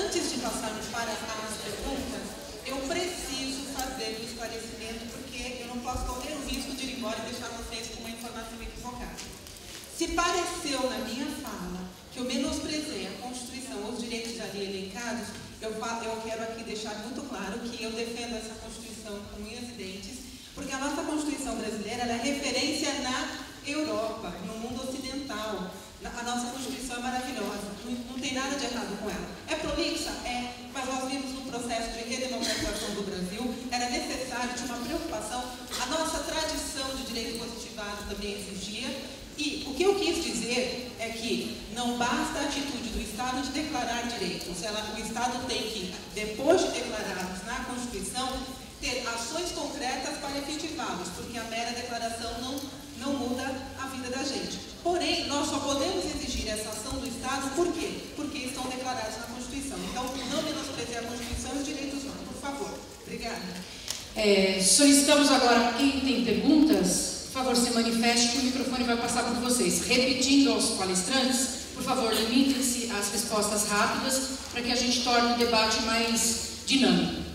antes de passarmos para as perguntas, eu preciso fazer o esclarecimento, porque eu não posso correr o risco de ir embora e deixar vocês com uma informação equivocada. Se pareceu na minha fala que eu menosprezei a Constituição ou os direitos ali elencados, eu quero aqui deixar muito claro que eu defendo essa Constituição com unhas e dentes, porque a nossa Constituição brasileira ela é referência na Europa, no mundo ocidental. A nossa Constituição é maravilhosa, não tem nada de errado com ela. É prolixa? É, mas nós vimos no processo de redemocratização do Brasil, era necessário, tinha uma preocupação, a nossa tradição de direito positivado também exigia. E o que eu quis dizer é que não basta a atitude do Estado de declarar direitos. O Estado tem que, depois de declarados na Constituição, ter ações concretas para efetivá-los, porque a mera declaração não muda a vida da gente. Porém, nós só podemos exigir essa ação do Estado, por quê? Porque estão declarados na Constituição. Então, não menosprezie a Constituição e os direitos humanos, por favor. Obrigada. Solicitamos agora, quem tem perguntas, por favor, se manifeste, que o microfone vai passar por vocês. Repetindo aos palestrantes, por favor, limitem-se às respostas rápidas, para que a gente torne o debate mais dinâmico.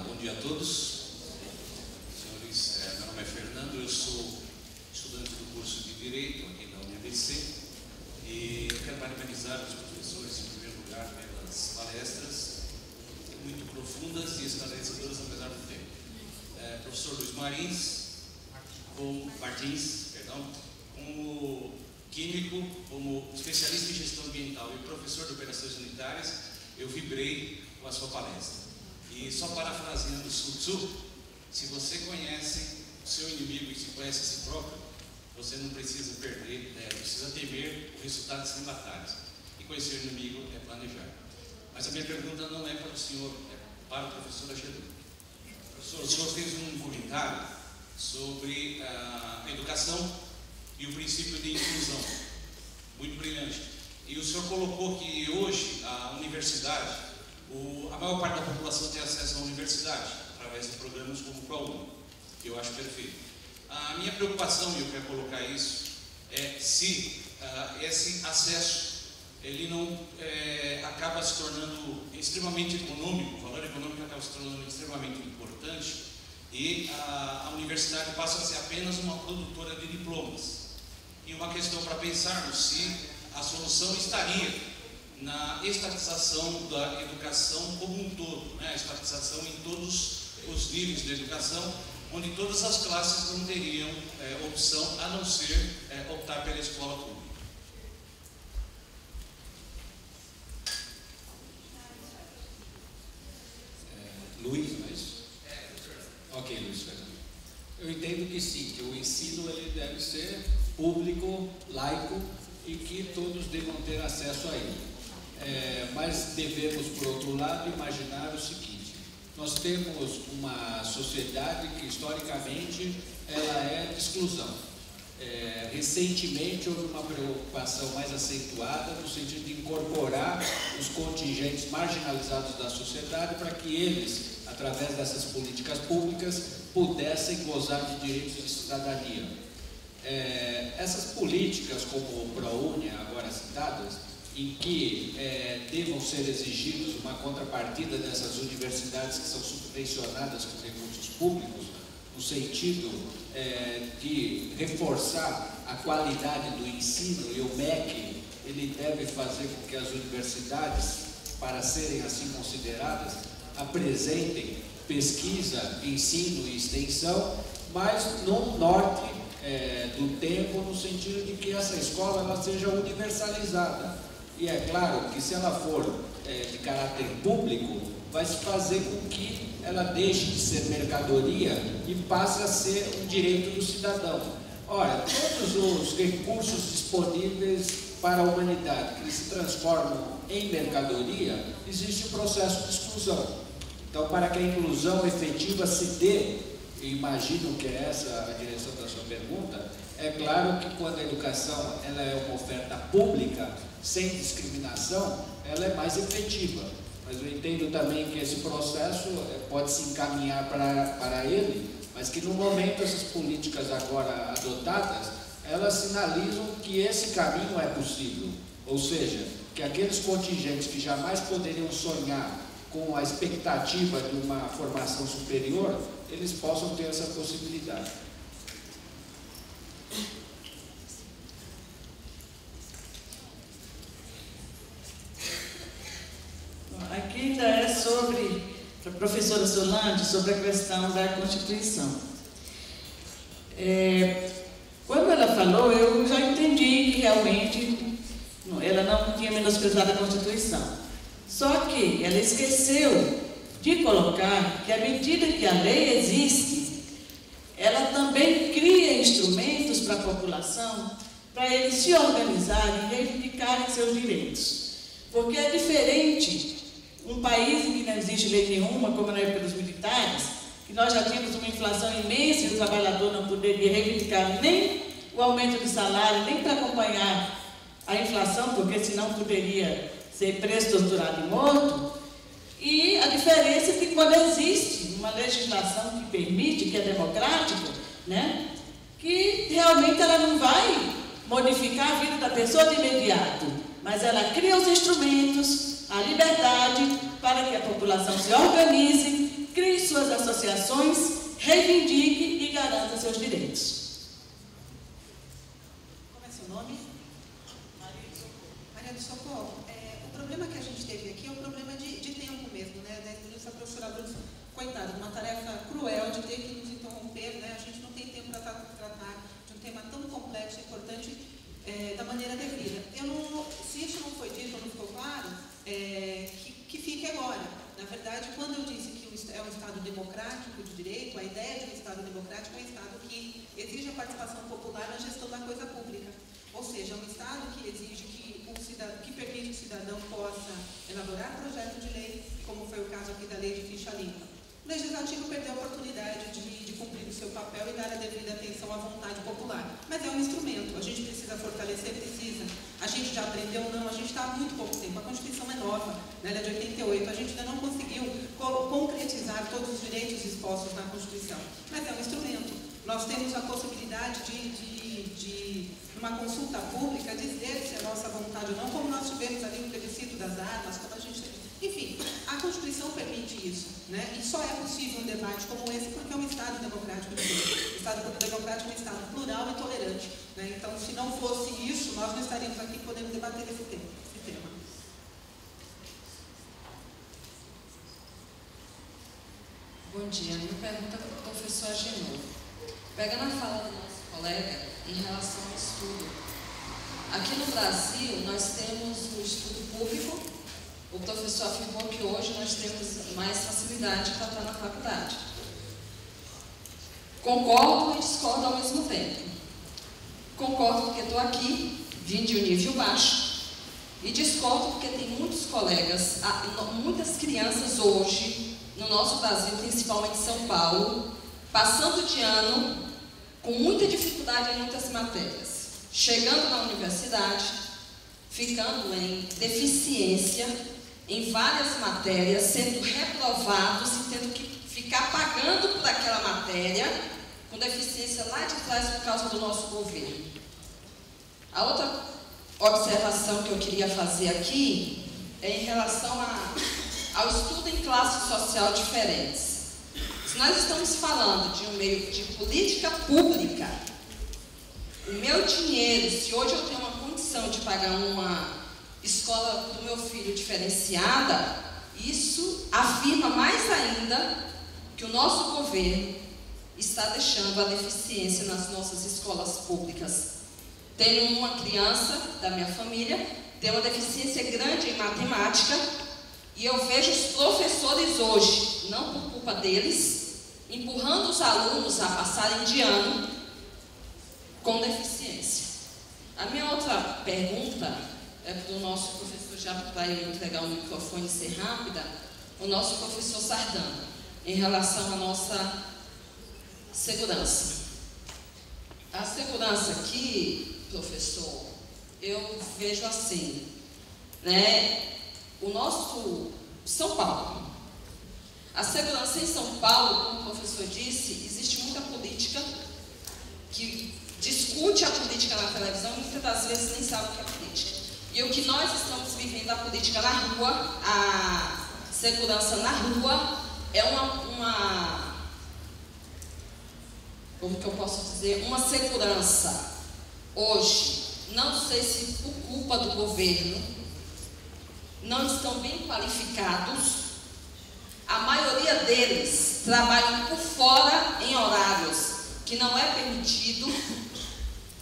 Bom dia a todos. Senhores, meu nome é Fernando, eu sou estudante do curso de Direito aqui na UniABC e eu quero parabenizar os professores, em primeiro lugar, pelas palestras muito profundas e esclarecedoras, apesar do tempo. Professor Luiz Martins, como químico, como especialista em gestão ambiental e professor de operações sanitárias, eu vibrei com a sua palestra. E só parafraseando Sun Tzu, se você conhece o seu inimigo e se conhece a si próprio, você não precisa perder, precisa temer o resultado sem batalhas. E conhecer o inimigo é planejar. Mas a minha pergunta não é para o senhor, é para o professor Agedu. Professor, o senhor fez um comentário sobre a educação e o princípio de inclusão. Muito brilhante. E o senhor colocou que hoje a universidade, a maior parte da população tem acesso à universidade, através de programas como o ProUni, que eu acho perfeito. A minha preocupação, e eu quero colocar isso, é se esse acesso ele não acaba se tornando extremamente econômico, o valor econômico acaba se tornando extremamente importante, e a universidade passa a ser apenas uma produtora de diplomas. E uma questão para pensarmos se a solução estaria na estatização da educação como um todo, né? A estatização em todos os níveis de educação, onde todas as classes não teriam opção a não ser optar pela escola pública. Luiz, não é isso? Ok, Luiz Fernando. Eu entendo que sim, que o ensino ele deve ser público, laico e que todos devam ter acesso a ele. Mas devemos, por outro lado, imaginar o seguinte: nós temos uma sociedade que historicamente ela é de exclusão. Recentemente houve uma preocupação mais acentuada no sentido de incorporar os contingentes marginalizados da sociedade para que eles, através dessas políticas públicas, pudessem gozar de direitos de cidadania. Essas políticas, como o ProUni, agora citadas, em que devam ser exigidos uma contrapartida dessas universidades que são subvencionadas com recursos públicos, no sentido de reforçar a qualidade do ensino, e o MEC ele deve fazer com que as universidades, para serem assim consideradas, apresentem pesquisa, ensino e extensão, mas no norte do tempo, no sentido de que essa escola ela seja universalizada. E é claro que se ela for de caráter público, vai se fazer com que ela deixe de ser mercadoria e passe a ser um direito do cidadão. Ora, todos os recursos disponíveis para a humanidade que se transformam em mercadoria, existe um processo de exclusão. Então, para que a inclusão efetiva se dê, imagino que é essa a direção da sua pergunta. É claro que quando a educação ela é uma oferta pública, sem discriminação, ela é mais efetiva. Mas eu entendo também que esse processo pode se encaminhar para ele, mas que no momento essas políticas agora adotadas, elas sinalizam que esse caminho é possível. Ou seja, que aqueles contingentes que jamais poderiam sonhar com a expectativa de uma formação superior, eles possam ter essa possibilidade. Aqui já é sobre, para a professora Solange, sobre a questão da Constituição. Quando ela falou, eu já entendi que realmente ela não tinha menosprezado a Constituição. Só que ela esqueceu de colocar que, à medida que a lei existe, ela também cria instrumentos para a população, para eles se organizarem e reivindicarem seus direitos. Porque é diferente um país em que não existe lei nenhuma, como na época dos militares, que nós já tínhamos uma inflação imensa e o trabalhador não poderia reivindicar nem o aumento de salário, nem para acompanhar a inflação, porque senão poderia ser preso, torturado e morto. E a diferença é que quando existe uma legislação que permite, que é democrática, né, que realmente ela não vai modificar a vida da pessoa de imediato, mas ela cria os instrumentos, a liberdade para que a população se organize, crie suas associações, reivindique e garanta seus direitos. Como é seu nome? Maria do Socorro. O problema que a gente teve aqui é um problema de tempo mesmo, né? A professora Bruna, coitada, uma tarefa cruel de ter que nos interromper, né? A gente não tem tempo para tratar de um tema tão complexo e importante da maneira devida. Se isso não foi dito ou não ficou claro, que fique agora. Na verdade, quando eu disse que é um Estado democrático de direito, a ideia de um Estado democrático é um Estado que exige a participação popular na gestão da coisa pública. Ou seja, é um Estado que exige que permite que o cidadão possa elaborar projeto de lei, como foi o caso aqui da lei de ficha limpa. O Legislativo perdeu a oportunidade de cumprir o seu papel e dar a devida atenção à vontade popular. Mas é um instrumento, a gente precisa fortalecer, precisa. A gente já aprendeu, não, a gente está há muito pouco tempo. A Constituição é nova, né, ela é de 88, a gente ainda não conseguiu concretizar todos os direitos expostos na Constituição. Mas é um instrumento. Nós temos a possibilidade numa consulta pública, dizer se a nossa vontade ou não, como nós tivemos ali o plebiscito das armas, como a gente... Enfim, a Constituição permite isso, né? E só é possível um debate como esse porque é um Estado democrático de direito. O Estado democrático é um Estado plural e tolerante, né? Então, se não fosse isso, nós não estaríamos aqui podendo debater esse tema. Bom dia. Minha pergunta para o professor Agenor. Pegando a fala do nosso colega em relação ao estudo. Aqui no Brasil, nós temos o estudo público. O professor afirmou que hoje nós temos mais facilidade para estar na faculdade. Concordo e discordo ao mesmo tempo. Concordo porque estou aqui, vim de um nível baixo, e discordo porque tem muitos colegas, muitas crianças hoje, no nosso Brasil, principalmente em São Paulo, passando de ano com muita dificuldade em muitas matérias, chegando na universidade, ficando em deficiência em várias matérias, sendo reprovados e tendo que ficar pagando por aquela matéria com deficiência lá de trás por causa do nosso governo. A outra observação que eu queria fazer aqui é em relação ao estudo em classes social diferentes. Se nós estamos falando de um meio de política pública, o meu dinheiro, se hoje eu tenho uma condição de pagar uma escola do meu filho diferenciada, isso afirma mais ainda que o nosso governo está deixando a deficiência nas nossas escolas públicas. Tenho uma criança da minha família, tem uma deficiência grande em matemática, e eu vejo os professores hoje, não por culpa deles, empurrando os alunos a passarem de ano com deficiência. A minha outra pergunta é para o nosso professor, já para eu entregar o microfone e ser rápida, o nosso professor Sardana, em relação à nossa Segurança. A segurança aqui, professor, eu vejo assim, né? O nosso São Paulo. A segurança em São Paulo, como o professor disse, existe muita política que discute a política na televisão e muitas das vezes nem sabe o que é política. E o que nós estamos vivendo, a política na rua, a segurança na rua, é como que eu posso dizer, uma segurança hoje, não sei se por culpa do governo, não estão bem qualificados. A maioria deles trabalham por fora em horários que não é permitido.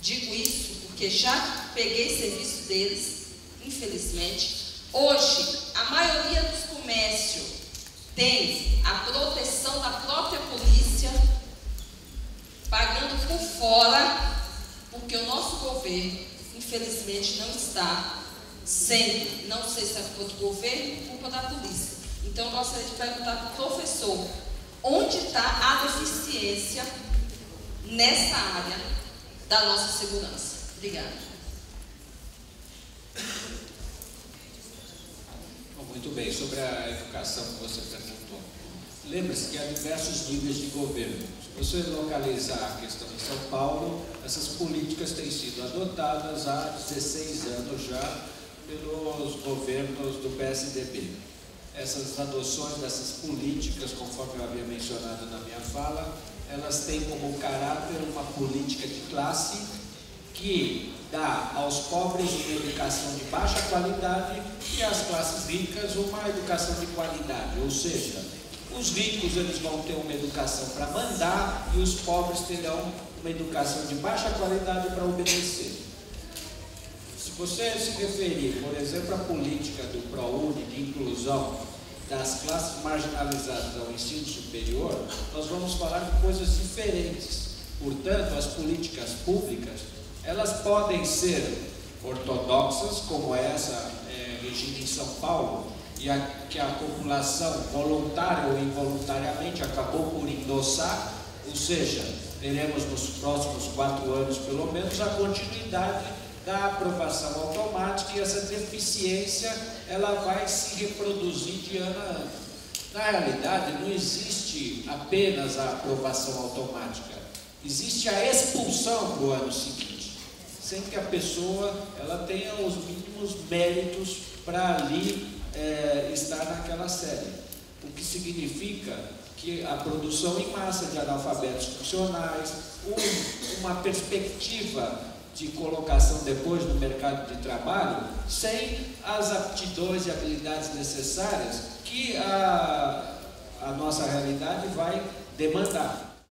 Digo isso porque já peguei serviço deles, infelizmente. Hoje, a maioria dos comércios tem a proteção da própria polícia, pagando por fora, porque o nosso governo, infelizmente, não está sendo, não sei se é culpa do governo ou culpa da polícia. Então, eu gostaria de perguntar para o professor, onde está a deficiência nessa área da nossa segurança? Obrigada. Muito bem, sobre a educação que você perguntou. Lembre-se que há diversos níveis de governo. Se você localizar a questão de São Paulo, essas políticas têm sido adotadas há 16 anos já pelos governos do PSDB. Essas adoções dessas políticas, conforme eu havia mencionado na minha fala, elas têm como caráter uma política de classe que dá aos pobres uma educação de baixa qualidade e às classes ricas uma educação de qualidade, ou seja, os ricos eles vão ter uma educação para mandar e os pobres terão uma educação de baixa qualidade para obedecer. Se você se referir, por exemplo, à política do ProUni de inclusão das classes marginalizadas ao ensino superior, nós vamos falar de coisas diferentes. Portanto, as políticas públicas, elas podem ser ortodoxas, como essa regida em São Paulo, e que a população, voluntária ou involuntariamente, acabou por endossar, ou seja, teremos nos próximos 4 anos, pelo menos, a continuidade da aprovação automática, e essa deficiência ela vai se reproduzir de ano a ano. Na realidade, não existe apenas a aprovação automática, existe a expulsão para o ano seguinte, sem que a pessoa ela tenha os mínimos méritos para ali estar naquela série, o que significa que a produção em massa de analfabetos funcionais, uma perspectiva de colocação depois no mercado de trabalho, sem as aptidões e habilidades necessárias que a nossa realidade vai demandar.